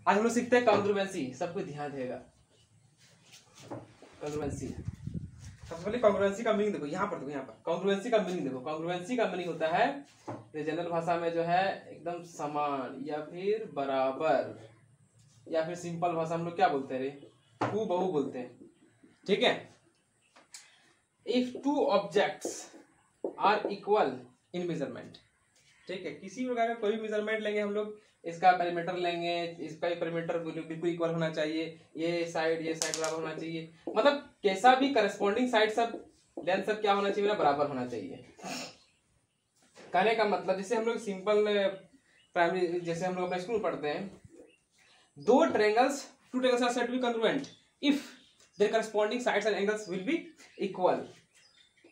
आज हम लोग सीखते हैं कॉन्ग्रुएंसी। सबको ध्यान देगा कॉन्ग्रुएंसी। सबसे पहले कॉन्ग्रुएंसी का मीनिंग देखो, यहाँ पर देखो, यहाँ पर कॉन्ग्रुएंसी का मीनिंग देखो। कॉन्ग्रुएंसी का मीनिंग होता है जनरल भाषा में जो है एकदम समान या फिर बराबर, या फिर सिंपल भाषा हम लोग क्या बोलते हैं रे, हूबहू बोलते हैं, ठीक है। If two objects are equal in measurement, ठीक है, किसी प्रकार का कोई भी मेजरमेंट लेंगे हम लोग, इसका पेरीमीटर लेंगे, इसका पेरीमीटर बिल्कुल इक्वल होना चाहिए, ये साइड बराबर होना चाहिए, मतलब कैसा भी करस्पॉन्डिंग साइड सब लेंथ सब क्या होना चाहिए ना, बराबर होना चाहिए। कहने का मतलब जैसे हम लोग सिंपल प्राइमरी, जैसे हम लोग अपना स्कूल पढ़ते हैं, दो triangles, two triangles are said to be congruent if their corresponding sides and angles will be equal.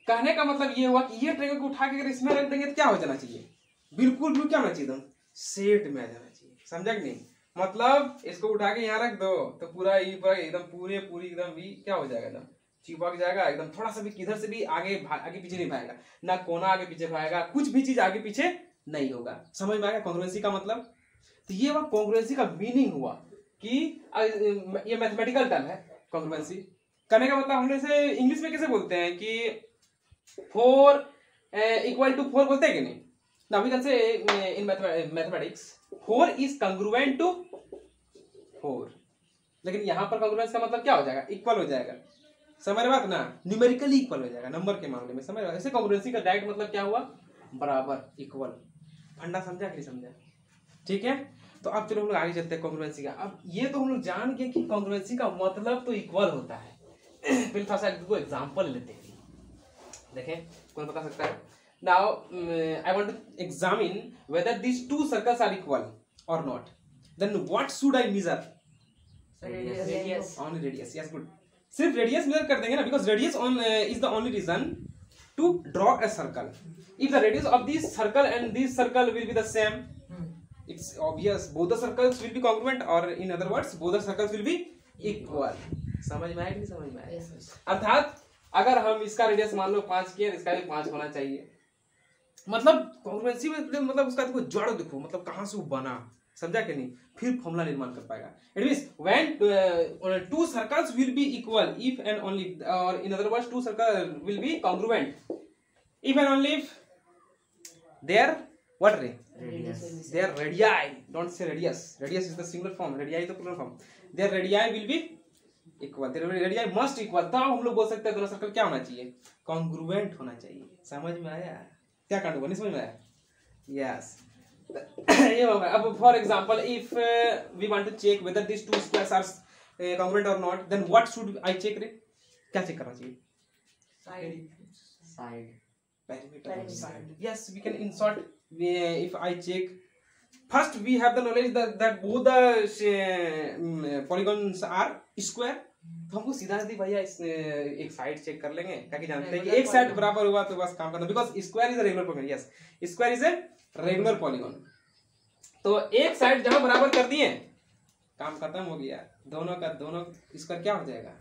कहने का मतलब ये हुआ कि ये ट्रायंगल को उठा के अगर इसमें रख देंगे तो क्या हो जाना चाहिए, बिल्कुल भी क्या होना चाहिए, एकदम सेट में आ जाना चाहिए, समझा कि नहीं। मतलब इसको उठा के यहाँ रख दो तो पूरा एकदम पूरी एकदम भी क्या हो जाएगा, एकदम चिपक जाएगा, एकदम थोड़ा सा भी किधर से भी आगे पीछे नहीं भागेगा, ना कोना आगे पीछे भागेगा, कुछ भी चीज आगे पीछे नहीं होगा। समझ में आएगा कॉन्ग्रुएंसी का मतलब। तो ये वह कॉन्ग्रुएंसी का मीनिंग हुआ कि ये मैथमेटिकल टर्म है कॉन्ग्रुएंसी। करने का मतलब हम इसे इंग्लिश में कैसे बोलते हैं कि 4 equal to 4 बोलते हैं कि नहीं। Now we can say in mathematics 4 is congruent to 4, लेकिन यहाँ पर congruence का मतलब क्या हो जाएगा, इक्वल हो जाएगा। समझ रहे बात ना, न्यूमेरिकली इक्वल हो जाएगा नंबर के मामले में, समझ रहे। ऐसे congruency का डायरेक्ट मतलब क्या हुआ, बराबर, इक्वल। फंडा समझा कि नहीं समझा, ठीक है। तो अब चलो हम लोग आगे चलते हैं कॉन्ग्रुएंसी का। अब ये तो हम लोग जान गए कि कॉन्ग्रुएंसी का मतलब तो इक्वल होता है। फिर थोड़ा सा एग्जाम्पल लेते हैं, देखें कौन बता सकता है। Now I want to examine whether these two circles are equal or not. Then what should I measure? Radius. Only radius. Yes, good. सिर्फ रेडियस मेजर कर देंगे ना, because radius is the only reason to draw a circle. If the radius of this circle and this circle will be the same, it's obvious both the circles will be congruent, or in other words both the circles will be equal. समझ में आया कि नहीं समझ में आया? अर्थात अगर हम इसका रेडियस मान लो 5 किए, इसका भी 5 होना चाहिए। मतलब कॉन्ग्रुएंसी में मतलब उसका देखो जड़ देखो, मतलब कहां से वो बना, समझा कि नहीं, फिर फॉर्मूला निर्माण कर पाएगा। It means when two circles will be equal if and only, और in other words two circle will be congruent if and only if their what रे, their radii, don't say radius, radius is the singular form, radii तो plural form, their radii will be equal, radii must equal. तब हम लोग बोल सकते हैं दोनों circle क्या होना चाहिए, कॉन्ग्रुएंट होना चाहिए। समझ में आया क्या कांड हुआ, नहीं समझ में आया? यस ये होगा। अब for example if we want to check whether this two squares are congruent और not, then what should I check रे, क्या चेक करना चाहिए, side perimeter side. Yes, we can insert if I check. First we have the knowledge that both the polygons are square. तो हमको सीधा सीधी भैया एक साइड चेक कर लेंगे, ताकि जानते हैं कि एक साइड बराबर हुआ तो बस काम करना, because square is a regular polygon. Yes, square is a regular polygon. तो एक साइड जहां बराबर कर दिए, काम खत्म हो गया, दोनों का दोनों स्क्वायर क्या हो जाएगा।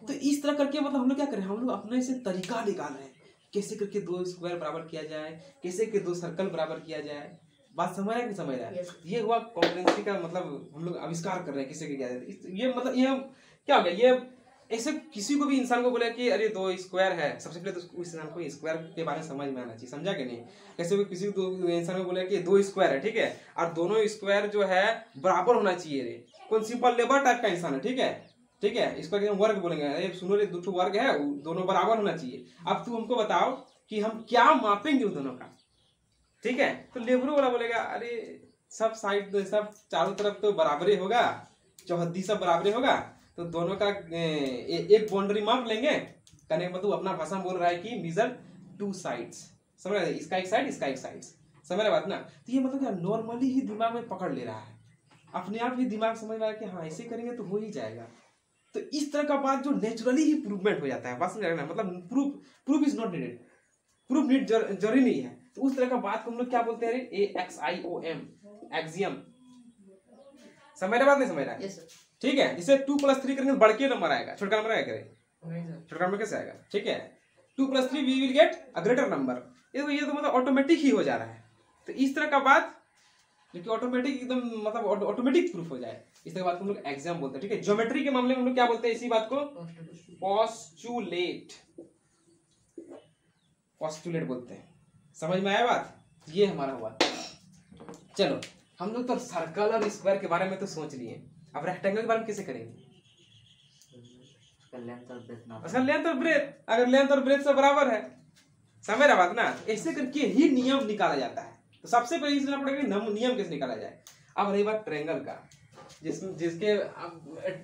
तो इस तरह करके मतलब हम लोग क्या करें, हम लोग अपने से तरीका निकाल रहे हैं कैसे करके दो स्क्वायर बराबर किया जाए, कैसे के दो सर्कल बराबर किया जाए। बात समझ रहा है कि समझ रहा है? ये हुआ कॉन्ग्रुएंसी का मतलब, हम लोग आविष्कार कर रहे हैं कैसे किया जाए। ये मतलब ये क्या हो गया, ये ऐसे किसी को भी इंसान को बोले कि अरे दो स्क्वायर है, सबसे पहले तो उस इंसान को स्क्वायर के बारे में समझ में आना चाहिए, समझा कि नहीं। कैसे भी किसी दो इंसान को बोले कि दो स्क्वायर है, ठीक है, और दोनों स्क्वायर जो है बराबर होना चाहिए रे। कौन सिंपल लेबर टाइप का इंसान है, ठीक है, ठीक है, इसको वर्ग बोलेंगे, अरे सुनो रे, दो वर्ग है, दोनों बराबर होना चाहिए। अब तू हमको बताओ कि हम क्या मापेंगे उन दोनों का, ठीक है। तो लेबरो वाला बोलेगा अरे सब साइड सब चारों तरफ तो बराबर ही होगा, चौहद्दी सब बराबर ही होगा, तो दोनों का एक बाउंड्री माप लेंगे। कहने का मतलब अपना भाषा में बोल रहा है कि मेजर टू साइड्स, समझ रहे, इसका एक साइड इसका एक साइड, समझ रहे बात ना। तो ये मतलब क्या नॉर्मली ही दिमाग में पकड़ ले रहा है, अपने आप ही दिमाग समझ रहा है कि हाँ ऐसे करेंगे तो हो ही जाएगा। तो इस तरह का बात जो नेचुरली ही प्रूवमेंट हो जाता है, बात समझ रहे ना, मतलब proof is not needed, proof need जरूरी नहीं है। तो उस तरह का बात को हम लोग क्या बोलते हैं, AXIOM, एक्सियम। समझ रहे बात नहीं समझ रहा है? ठीक है, जिसे 2 + 3 करेंगे बढ़ के नंबर आएगा, छोटा नंबर आएगा, छोटा नंबर कैसे आएगा, ठीक है। 2 + 3 we will get a greater number. ये तो मतलब ऑटोमेटिक ही हो जा रहा है। तो इस तरह का बात जो कि ऑटोमेटिक एकदम मतलब ऑटोमेटिक प्रूफ हो जाए। इसके बाद हम लोग एग्जाम बोलते हैं, ठीक है। ज्योमेट्री के मामले में हम लोग क्या बोलते हैं इसी बात को? पोस्टुलेट, पोस्टुलेट बोलते हैं। समझ में आया बात? ये हमारा हुआ। चलो हम लोग तो सर्कल और स्क्वायर के बारे में तो सोच लिए, अब रेक्टेंगल के बारे में कैसे करेंगे? लेंथ और ब्रेथ ना, अच्छा लेंथ और ब्रेथ, अगर लेंथ और ब्रेथ से बराबर है, समझ रहा बात ना, ऐसे करके ही नियम निकाला जाता है। तो सबसे पहले इसलिए पड़ेगा नियम कैसे निकाला जाए। अब रही बात ट्रायंगल का, जिसके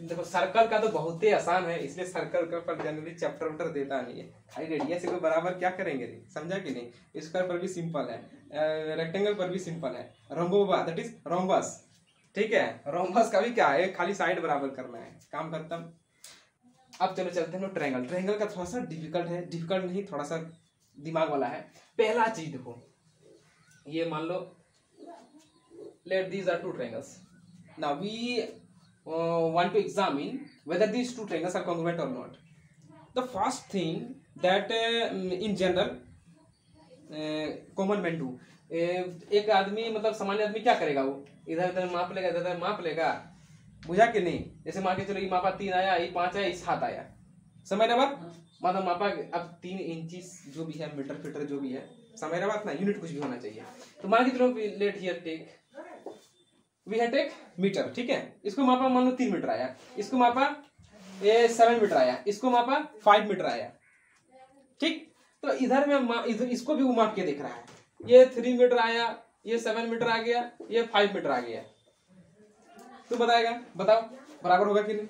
देखो सर्कल का तो बहुत ही आसान है, इसलिए सर्कल का पर जनरली चैप्टर देता नहीं है। खाली रेडियस से बराबर क्या करेंगे, समझा कि नहीं? स्क्वायर पर भी सिंपल है, रेक्टेंगल पर भी सिंपल है, रोम्बोबा दैट इज रोम्बस, ठीक है। रोम्बस का भी क्या है, खाली साइड बराबर करना है, काम खत्म। अब चलो चलते हैं ट्रायंगल। ट्रायंगल का थोड़ा सा डिफिकल्ट है, डिफिकल्ट नहीं थोड़ा सा दिमाग वाला है। पहला चीज देखो, ये मान लो let these are two triangles, now we want to examine whether these two triangles are congruent or not. The first thing that in general common men do, एक आदमी मतलब सामान्य आदमी क्या करेगा, वो इधर इधर माप लेगा, इधर इधर माप लेगा, बुझा कि नहीं? जैसे मान के चलो ये मापा 3 आया, ये 5 आया, ये 7 आया, समझ रहे बात? मतलब मापा अब 3 इंचेस जो भी है, मीटर फीटर जो भी है, समझ रहे बात ना? यूनिट कुछ भी होना चाहिए। तो मान के चलो let here take we have take metre, ठीक है। इसको मापा मान लो 3 मीटर आया, इसको मापा ये 7 मीटर आया, इसको मापा 5 मीटर आया, ठीक। तो इधर में इसको भी वो माप के देख रहा है, ये 3 मीटर आया, ये 7 मीटर आ गया, ये 5 मीटर आ गया। तू बताएगा, बताओ बराबर होगा कि नहीं?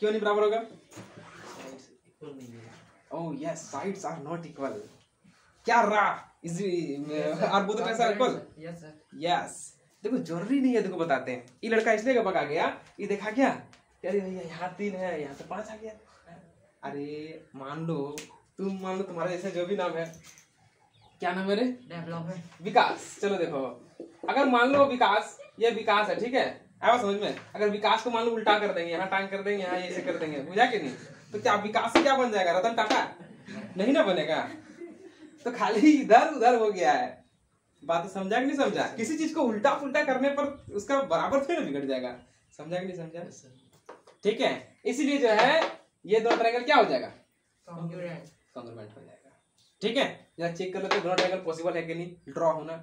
क्यों नहीं बराबर होगा? Oh yes, sides are not equal. क्या रहा is are both equal? Yes sir, yes. देखो जरूरी नहीं है, देखो बताते हैं। ये लड़का इसलिए बगा गया, ये देखा क्या, अरे भैया यहाँ 3 है, यहाँ तो 5 आ गया। अरे मान लो तुम्हारा जैसे जो भी नाम है, क्या नाम है रे? डेवलपमेंट, विकास। चलो देखो, अगर मान लो विकास, ये विकास है, ठीक है, आया समझ में? अगर विकास को मान लो उल्टा कर देंगे, यहाँ टांग कर देंगे, यहाँ ऐसे कर देंगे, बुझा कि नहीं? तो क्या विकास से क्या बन जाएगा? रतन टाटा नहीं ना बनेगा। तो खाली इधर उधर हो गया है। बात समझा कि नहीं समझा? किसी चीज को उल्टा पुल्टा करने पर उसका बराबर फिर बिगड़ जाएगा। समझा कि नहीं समझा? ठीक है, इसीलिए जो है ये दोनों ट्रायंगल क्या हो जाएगा? कॉन्ग्रुएंट हो जाएगा। ठीक है, जरा चेक कर लेते हैं दोनों ट्रायंगल पॉसिबल है कि नहीं। ड्रॉ होना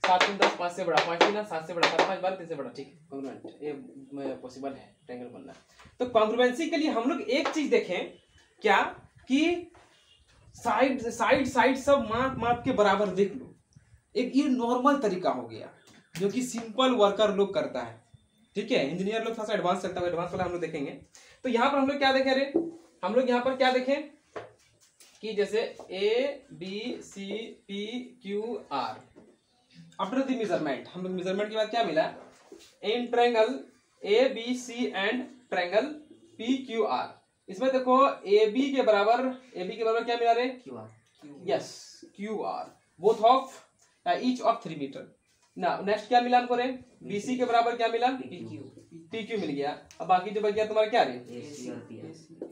7 3 10 5 से बड़ा, 5 3 7 से बड़ा, 7 5 12 3 से बड़ा, ठीक है, कॉन्ग्रुएंट ये पॉसिबल है ट्रायंगल बनना। तो कॉन्ग्रुएंसी के लिए हम लोग एक चीज देखें क्या, कि साइड सब माप के बराबर देख लो। एक ये नॉर्मल तरीका हो गया जो कि सिंपल वर्कर लोग करता है, ठीक है। इंजीनियर लोग थोड़ा सा एडवांस करता है, एडवांस वाला हम लोग देखेंगे। तो यहाँ पर हम लोग क्या देखें रे, हम लोग यहाँ पर क्या देखें कि जैसे A B C P Q R after the measurement, हम लोग मेजरमेंट के बाद क्या मिला, in triangle A B C and triangle P Q R, इसमें देखो AB के बराबर क्या मिला रे? Yes, QR both of each of 3 metre. ना नेक्स्ट क्या मिला हमको रे? BC के बराबर क्या मिला? PQ मिल गया। अब बाकी जो बच गया तुम्हारा क्या रे?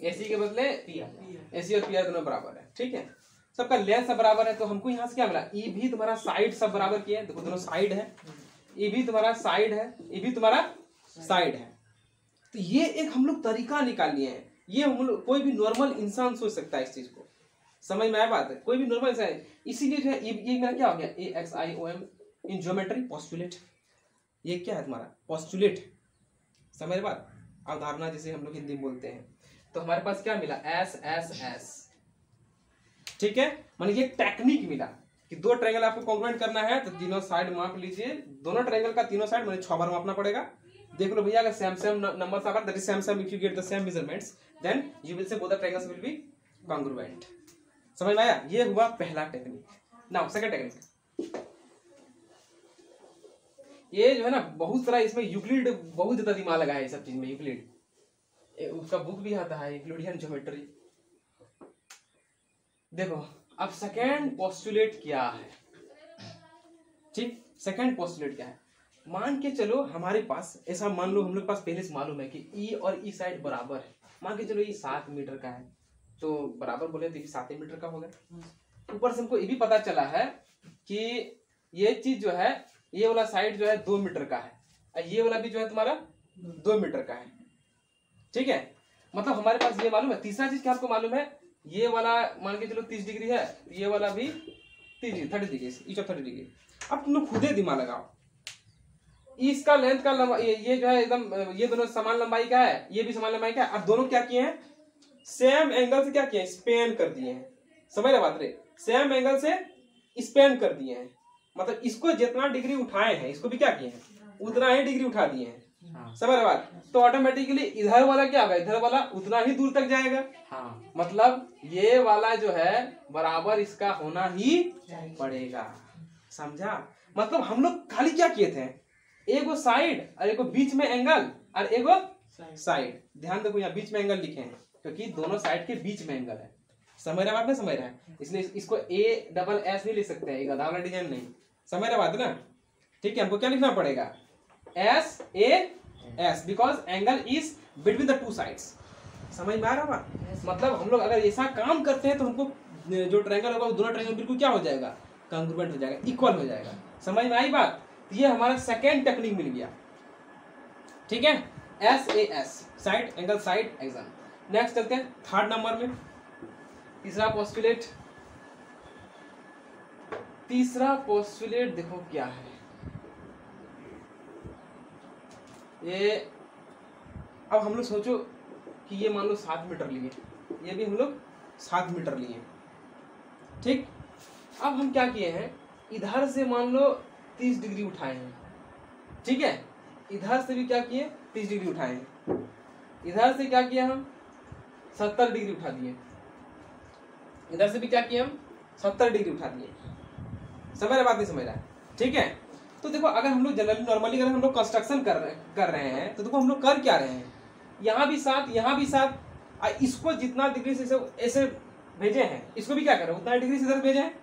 AC के बदले AC और PR दोनों बराबर है, ठीक है। सबका लेंथ सब बराबर है, तो हमको यहाँ से क्या मिला? E भी तुम्हारा साइड सब बराबर किया है, देखो दोनों साइड है, E भी तुम्हारा साइड है, E भी तुम्हारा साइड है। तो ये एक हम लोग तरीका निकाल लिए हैं, ये हम लोग कोई भी नॉर्मल इंसान सोच सकता है इस चीज को। समझ में आया बात है? कोई भी नॉर्मल इंसान, इसीलिए जो है ये मेरा क्या हो गया, AXIOM इन ज्योमेट्री पोस्टुलेट। ये क्या है तुम्हारा? पोस्टुलेट। समझ बात? अवधारणा जिसे हम लोग हिंदी में बोलते हैं। तो हमारे पास क्या मिला? SSS, ठीक है। माने ये टेक्निक मिला कि दो ट्रायंगल आपको कॉन्ग्रुएंट करना है, तो तीनों साइड माप लीजिए, दोनों ट्रायंगल का तीनों साइड मैंने 6 बार मापना पड़ेगा। देख लो भैया, अगर same numbers are that is same if you get the same measurements then you will say both the triangles will be congruent. समझ में आया? ये हुआ पहला टेक्निक। नाउ सेकंड टेक्निक, ये जो है ना बहुत सारा, इसमें यूक्लिड बहुत ज्यादा दिमाग लगा है ये सब चीज में। यूक्लिड उसका बुक भी आता है, यूक्लिडियन ज्योमेट्री। देखो अब सेकंड पोस्टुलेट क्या है, ठीक। सेकंड पोस्टुलेट क्या है, मान के चलो हमारे पास ऐसा मान लो हम लोग पास पहले से मालूम है कि E और E साइड बराबर है। मान के चलो ये 7 मीटर का है, तो बराबर बोले तो 7 मीटर का होगा। ऊपर से हमको ये भी पता चला है कि ये चीज जो है ये वाला साइड जो है 2 मीटर का है और ये वाला भी जो है तुम्हारा 2 मीटर का है। ठीक है, मतलब हमारे पास ये मालूम है। तीसरा चीज क्या आपको मालूम है, ये वाला मान के चलो 30 डिग्री है, ये वाला भी 30 डिग्री, ईच ऑफ 30 डिग्री। अब तुम लोग खुदे दिमाग लगाओ, इसका लेंथ का ये जो है एकदम ये दोनों समान लंबाई का है, ये भी समान लंबाई का है। अब दोनों क्या किए हैं, सेम एंगल से क्या किए हैं, स्पेन कर दिए हैं। समझ रहे बात रे, सेम एंगल से स्पेन कर दिए हैं, मतलब इसको जितना डिग्री उठाए हैं इसको भी क्या किए हैं, उतना ही डिग्री उठा दिए हैं। हाँ। समझ रहे बात, तो ऑटोमेटिकली इधर वाला क्या होगा, इधर वाला उतना ही दूर तक जाएगा। हाँ। मतलब ये वाला जो है बराबर इसका होना ही पड़ेगा। समझा, मतलब हम लोग खाली क्या किए थे, एगो साइड और एगो बीच में एंगल और एगो साइड। ध्यान देखो यहाँ बीच में एंगल लिखे हैं क्योंकि दोनों साइड के बीच में एंगल है। समझ रहा बात ना, समझ रहा है, इसलिए इसको ए डबल एस नहीं लिख सकते हैं, गधा वाला डिजाइन नहीं। समझ रहा बात ना, ठीक है। हमको क्या लिखना पड़ेगा, S A S, because angle is between the two sides. समझ में आ रहा बात, मतलब हम लोग अगर ऐसा काम करते हैं तो हमको जो ट्रायंगल होगा दोनों ट्रायंगल बिल्कुल क्या हो जाएगा, कांग्रुएंट हो जाएगा, इक्वल हो जाएगा। समझ में आई बात, ये हमारा सेकेंड टेक्निक मिल गया। ठीक है, S A S, side angle side exam. Next चलते हैं थर्ड नंबर में, तीसरा पोस्टुलेट। तीसरा पोस्टुलेट देखो क्या है, ये अब हम लोग सोचो कि ये मान लो 7 मीटर लिए, ये भी हम लोग 7 मीटर लिए। ठीक, अब हम क्या किए हैं, इधर से मान लो 30 डिग्री उठाए हैं। ठीक है, इधर से भी क्या किए, 30 डिग्री उठाए हैं। इधर से क्या किया हम, 70 डिग्री उठा दिए। इधर से भी क्या किए हम, 70 डिग्री उठा दिए। समझ रहे बात, नहीं समझ रहा है, ठीक है। तो देखो अगर हम लोग जनरली नॉर्मली अगर हम लोग कंस्ट्रक्शन कर रहे हैं तो देखो हम लोग कर क्या रहे हैं, यहाँ भी 7 यहाँ भी 7, इसको जितना डिग्री से ऐसे भेजे हैं, इसको भी क्या कर रहे हैं उतना डिग्री से इधर भेजे हैं।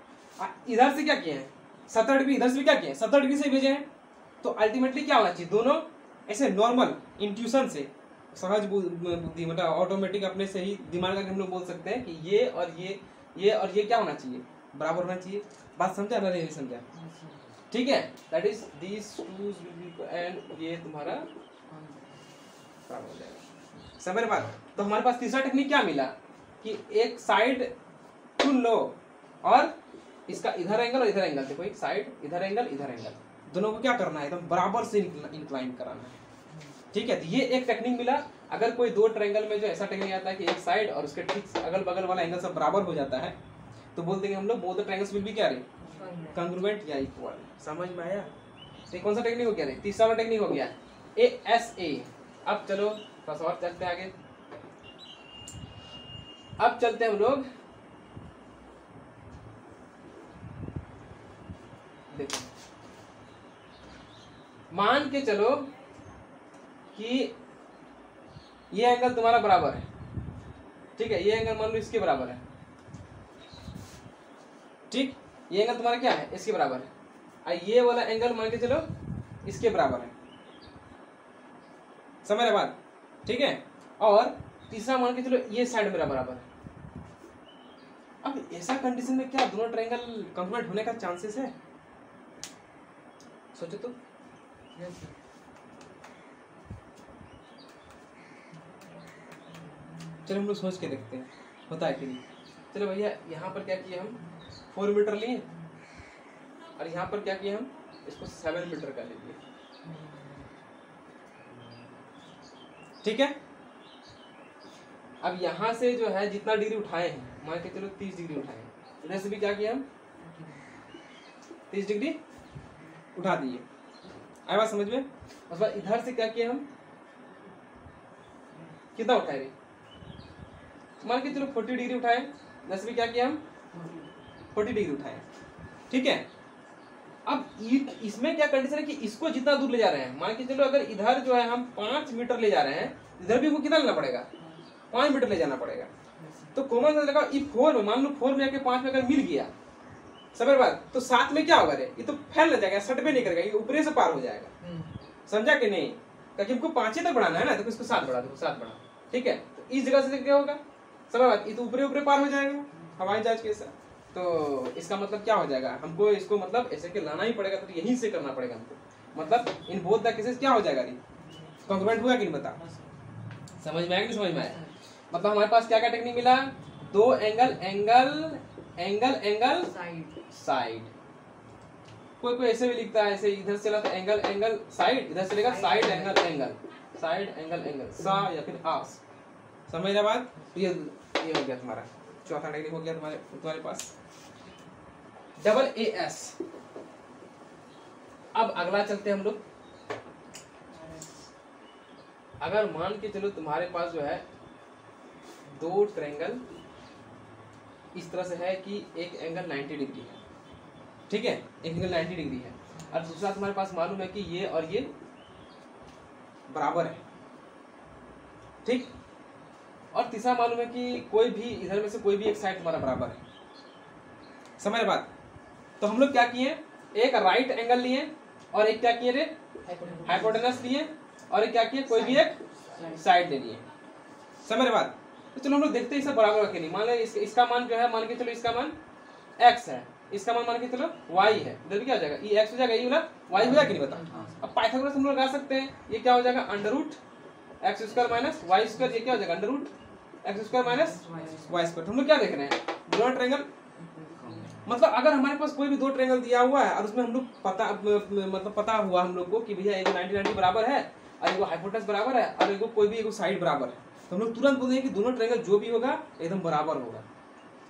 इधर से क्या किए हैं 70 डिग्री, इधर से भी क्या किए हैं 70 डिग्री से भेजे हैं। तो अल्टीमेटली क्या होना चाहिए, दोनों ऐसे नॉर्मल इंट्यूशन से, सहज बुद्धि मतलब ऑटोमेटिक अपने से ही दिमाग का हम लोग बोल सकते हैं कि ये और ये क्या होना चाहिए, बराबर होना चाहिए। बात समझा ना, नहीं समझा, ठीक है। That is this two and ये तुम्हारा बराबर हो जाएगा। समझ बात, तो हमारे पास तीसरा टेक्निक क्या मिला कि एक साइड चुन लो और इसका इधर एंगल और इधर एंगल, देखो एक साइड इधर एंगल इधर एंगल, दोनों को क्या करना है, एकदम बराबर से इंक्लाइन कराना है। ठीक है, तो ये एक टेक्निक मिला। अगर कोई दो ट्रायंगल में जो ऐसा टेक्निक आता है कि एक साइड और उसके ठीक अगल बगल वाला एंगल सब बराबर हो जाता है, तो बोलते हैं हम लोग both the triangles will B क्या रे, कांग्रुएंट या इक्वल। समझ में आया, तो कौन सा टेक्निक हो गया रे, तीसरा वाला टेक्निक हो गया ASA। अब चलो थोड़ा सा और चलते हैं आगे। अब चलते हैं हम लोग, देखो मान के चलो कि ये एंगल तुम्हारा बराबर है, ठीक है, ये एंगल मान लो इसके बराबर है, ठीक, ये एंगल तुम्हारा क्या है, इसके बराबर है, और ये वाला एंगल मान के चलो इसके बराबर है। समझ रहे बात, ठीक है। और तीसरा मान के चलो ये साइड मेरा बराबर है। अब ऐसा कंडीशन में क्या दोनों ट्रायंगल कांग्रुएंट होने का चांसेस है, सोचो तो। चलो हम लोग सोच के देखते हैं होता है कि नहीं। चलो भैया यहाँ पर क्या किए हम 4 मीटर लिए और यहाँ पर क्या किए हम इसको 7 मीटर का ले लिए, ठीक है। अब यहाँ से जो है जितना डिग्री उठाए हैं, मान के चलो 30 डिग्री उठाए हैं, इधर से भी क्या किया हम 30 डिग्री उठा दिए। आया बात समझ में। उसके बाद इधर से क्या किया हम, कितना उठाए रे, मान के चलो 40 डिग्री उठाए, इधर से भी क्या किया हम 40 डिग्री उठाए, ठीक है। अब इसमें क्या कंडीशन है कि इसको जितना दूर ले जा रहे हैं, मान के चलो अगर इधर जो है हम 5 मीटर ले जा रहे हैं, इधर भी हमको कितना लेना पड़ेगा 5 मीटर ले जाना पड़ेगा। तो कॉमन सेंस लगा, ये 4 में मान लो 4 में आके 5 में अगर मिल गया, समझ बात, तो 7 में क्या होगा रे, ये तो फैल न जाएगा, सटवे नहीं करेगा, ये ऊपरे से पार हो जाएगा। समझा कि नहीं, क्योंकि हमको 5 तक बढ़ाना है ना, तो इसको 7 बढ़ा दो, 7 बढ़ा, ठीक है। तो इस जगह से क्या होगा, समझ बात, ये तो ऊपरे ऊपरे पार हो जाएगा हवाई जहाज के साथ, तो इसका मतलब क्या हो जाएगा, हमको इसको मतलब ऐसे के लाना ही पड़ेगा, तो यहीं से करना पड़ेगा हमको। मतलब इन बोथ द केसेस क्या हो जाएगा, कॉन्ग्रुएंट हुआ कि नहीं बता, समझ में आया कि नहीं समझ में आया। मतलब हमारे पास क्या क्या टेक्निक मिला, दो angle angle angle angle side. कोई कोई ऐसे भी लिखता है, ऐसे इधर से चला तो एंगल एंगल साइड, इधर से लेगा side angle angle, side angle angle, सा या फिर आस। समझ रहे बात। तो ये हो गया तुम्हारा चौथा टेक्निक, हो गया तुम्हारे पास डबल ए एस। अब अगला चलते हैं हम लोग। अगर मान के चलो तुम्हारे पास जो है दो ट्रायंगल इस तरह से है कि एक एंगल 90 डिग्री है, ठीक है, एक एंगल 90 डिग्री है, और दूसरा तुम्हारे पास मालूम है कि ये और ये बराबर है, ठीक, और तीसरा मालूम है कि कोई भी इधर में से कोई भी एक साइड तुम्हारा बराबर है। समझ बात। तो हम लोग क्या किए, एक राइट एंगल लिए और एक क्या किए रे, हाइपोटेनस लिए, और एक क्या किए, कोई भी एक साइड ले लिए। समझ बात। तो चलो हम लोग देखते हैं इसे बराबर है कि नहीं। मान लो इसका मान जो है, मान के चलो इसका मान x है, इसका मान के चलो y है, इधर भी क्या हो जाएगा, ये x हो जाएगा, ये वाला y हो जाएगा कि नहीं बता। अब पाइथागोरस हम लोग लगा सकते हैं, ये क्या हो जाएगा, under root X square minus Y square, ये क्या हो जाएगा, under root X square minus Y square. हम लोग क्या देख रहे हैं, दोनों ट्रायंगल। मतलब अगर हमारे पास कोई भी दो ट्रायंगल दिया हुआ है और उसमें हम लोग पता हुआ हम लोग को कि भैया एगो 90 बराबर है और एगो हाइपोटेनस बराबर है और एगो कोई भी एगो साइड बराबर है, तो हम लोग तुरंत बोलेंगे कि दोनों ट्रायंगल जो भी होगा एकदम बराबर होगा।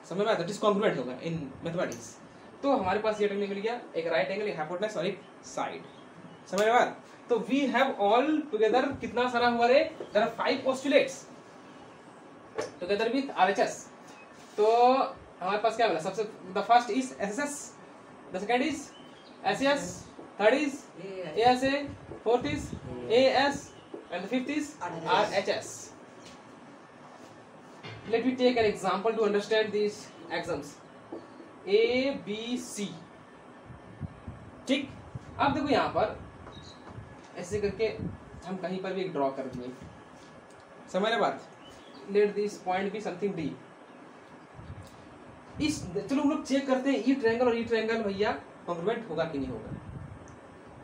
समझ में आता है, डिस्कॉन्ग्रुएंट होगा इन मैथमेटिक्स। तो हमारे पास ये टेक्निक मिल गया, एक राइट एंगल, एक हाइपोटेनस और एक साइड। समझ में बात। तो वी हैव ऑल टुगेदर कितना सारा हुआ रे, there are 5 postulates together with RHS. तो हमारे पास क्या मिला, सबसे the first is SSS, the second is SS, third is ASA, fourth is AS and the fifth is RHS. Let me take an example to understand these exams. A, B, C. ठीक। अब देखो यहाँ पर ऐसे करके हम कहीं पर भी एक ड्रॉ कर दिए, समझ रहे बात। Let this point be something D. इस चलो हम लोग चेक करते हैं ये ट्रायंगल और ये ट्रायंगल भैया कॉन्ग्रुएंट होगा कि नहीं होगा।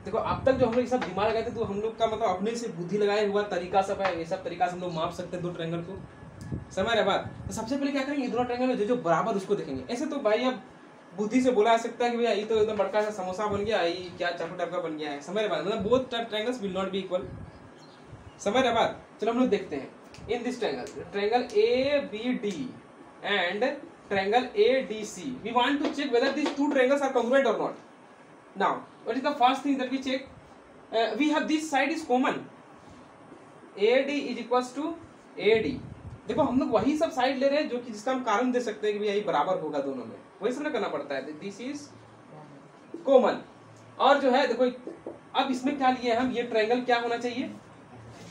देखो अब तक जो हम लोग ये सब दिमाग लगाए थे, तो हम लोग का मतलब अपने से बुद्धि लगाए हुआ तरीका सब है, ये सब तरीका से हम लोग माप सकते हैं दो ट्रायंगल को। समझ रहे बात। तो सबसे पहले क्या करेंगे, ये दोनों ट्रायंगल में जो जो बराबर उसको देखेंगे। ऐसे तो भाई अब बुद्धि से बोला जा सकता है कि भैया ये तो एकदम बड़का सा समोसा बन गया, ये क्या चाकू टाइप का बन गया है। समझ रहे बात, मतलब both triangles will not be equal. समझ रहे बात। चलो हम लोग देखते हैं in this triangle A B D and triangle A D C, we want to check whether these two triangles are congruent or not. Now what is the first thing that we check, we have this side is common, AD is equals to AD। देखो हम लोग वही सब side ले रहे हैं जो कि जिसका हम कारण दे सकते हैं कि भैया ये बराबर होगा दोनों में, वही सब ना करना पड़ता है। This is common. और जो है देखो अब इसमें क्या लिए हम, ये ट्रायंगल क्या होना चाहिए,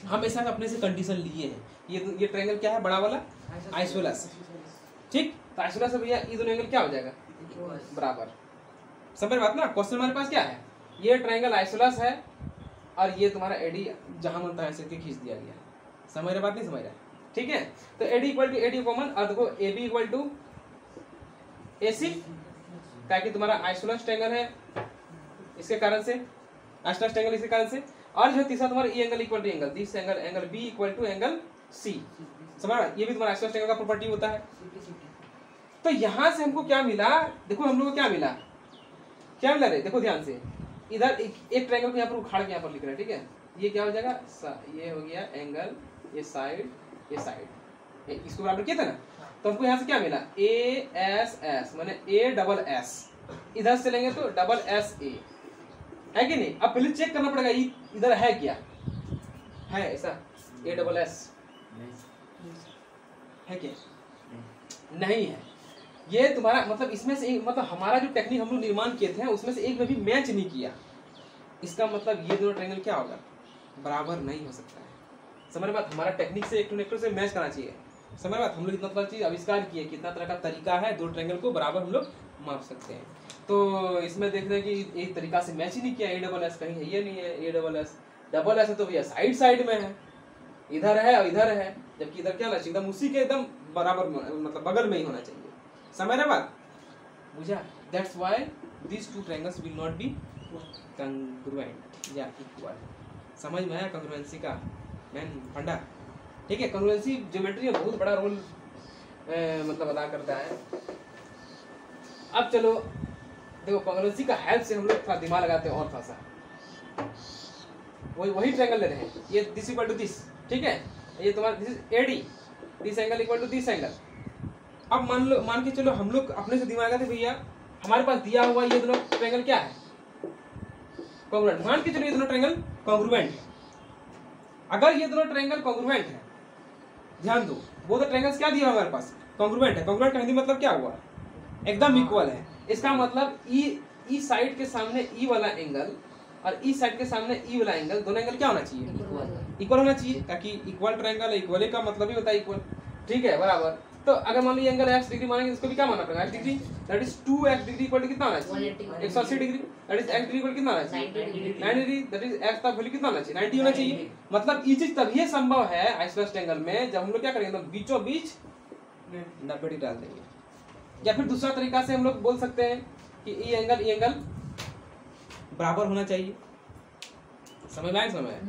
हम ऐसा अपने से कंडीशन लिए हैं, ये ट्रायंगल क्या है, बड़ा वाला आइसोसेलेस, ठीक। तो आइसोसेलेस से भैया ये दोनों एंगल क्या हो जाएगा, बराबर। समझ बात ना। क्वेश्चन हमारे पास क्या है, ये ट्रायंगल आइसोसेलेस है और ये तुम्हारा एडी जहां मनता है ऐसे खींच दिया गया। समझ रहे बात, नहीं समझ रहे, ठीक है। तो AD equal to AD common, और देखो A B equal to AC, क्या कि तुम्हारा आइसोसेलेस ट्रायंगल है इसके कारण से, आइसोसेलेस ट्रायंगल इसके कारण से। और जो तीसरा तुम्हारा E angle equal to angle, this angle angle B equal to angle C. समझ रहे, ये भी तुम्हारा आइसोसेलेस ट्रायंगल का प्रॉपर्टी होता है। तो यहां से हमको क्या मिला, देखो हम लोग को क्या मिला, क्या मिला रे, देखो ध्यान से। इधर एक ट्रायंगल को यहाँ पर उखाड़ के यहाँ पर लिख रहे हैं, ठीक है। ये क्या हो जाएगा, ये हो गया एंगल, ये साइड, ये साइड, इसको बराबर किया था ना। तो हमको यहाँ से क्या मिला, ए एस एस माने ए डबल एस, इधर से लेंगे तो डबल एस ए, है कि नहीं। अब पहले चेक करना पड़ेगा इधर है क्या, है ऐसा ए डबल एस है क्या, नहीं है। ये तुम्हारा मतलब इसमें से एक, मतलब हमारा जो टेक्निक हम लोग निर्माण किए थे उसमें से एक में भी मैच नहीं किया, इसका मतलब ये दोनों ट्रायंगल क्या होगा, बराबर नहीं हो सकता है। समझ बात, हमारा टेक्निक से एक टू से मैच करना चाहिए। समझ बात, हम लोग इतना तरह चीज आविष्कार किए, कितना तरह का तरीका है, दो ट्रायंगल को बराबर हम लोग माप सकते हैं। तो इसमें देख रहे हैं कि एक तरीका से मैच ही नहीं किया, ए डबल एस कहीं है, ये नहीं है ए डबल एस है तो भैया साइड साइड में है, इधर है और इधर है, जबकि इधर क्या ना एकदम उसी के एकदम बराबर मतलब बगल में ही होना चाहिए। समझ रहे बात। बुझा? That's why these two triangles will not be congruent या इक्वल। समझ में आया congruency का मेन फंडा? ठीक है, congruency ज्योमेट्री में बहुत बड़ा रोल मतलब अदा करता है। अब चलो देखो, congruency का हेल्प से हम लोग थोड़ा दिमाग लगाते हैं और थोड़ा सा। वही ट्रायंगल ले रहे हैं, ये दिस इक्वल टू दिस, ठीक है, ये तुम्हारा this is AD, this angle equal to this angle. अब मान के चलो हम लोग अपने से दिमाग लगाते भैया, हमारे पास दिया हुआ ये दोनों ट्रायंगल क्या है? कॉन्ग्रुएंट। मान के चलो ये दोनों ट्रायंगल कॉन्ग्रुएंट है। अगर ये दोनों ट्रायंगल कॉन्ग्रुएंट है, ध्यान दो, वो तो ट्रायंगल्स क्या दिया हमारे पास? कॉन्ग्रुएंट है। कॉन्ग्रुएंट का हिंदी मतलब क्या हुआ? एकदम इक्वल है। इसका मतलब ई साइड के सामने ई वाला एंगल और ई साइड के सामने ई वाला एंगल, दोनों एंगल क्या होना चाहिए? इक्वल होना चाहिए, ताकि इक्वल ट्रायंगल, इक्वल का मतलब ही होता है इक्वल, ठीक है, बराबर। तो अगर मान लीजिए एंगल x डिग्री मानेंगे, इसको भी क्या मानना पड़ेगा? x degree, that is 2x degree equal to कितना होना चाहिए? 180 degree, that is x degree equal कितना होना चाहिए? 90 डिग्री, दैट इज x का वैल्यू कितना होना चाहिए? 90 होना चाहिए। मतलब ये चीज तभी संभव है आइसोसेलेस एंगल में, जब हम लोग क्या करेंगे, तो बीचों बीच 90 डिग्री डाल देंगे। या फिर दूसरा तरीका से हम लोग बोल सकते हैं कि ये एंगल बराबर होना चाहिए। समझ में आया?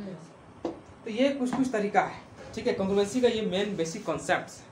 तो ये कुछ तरीका है, ठीक है, कॉन्ग्रुएंसी का ये मेन बेसिक कॉन्सेप्ट्स है।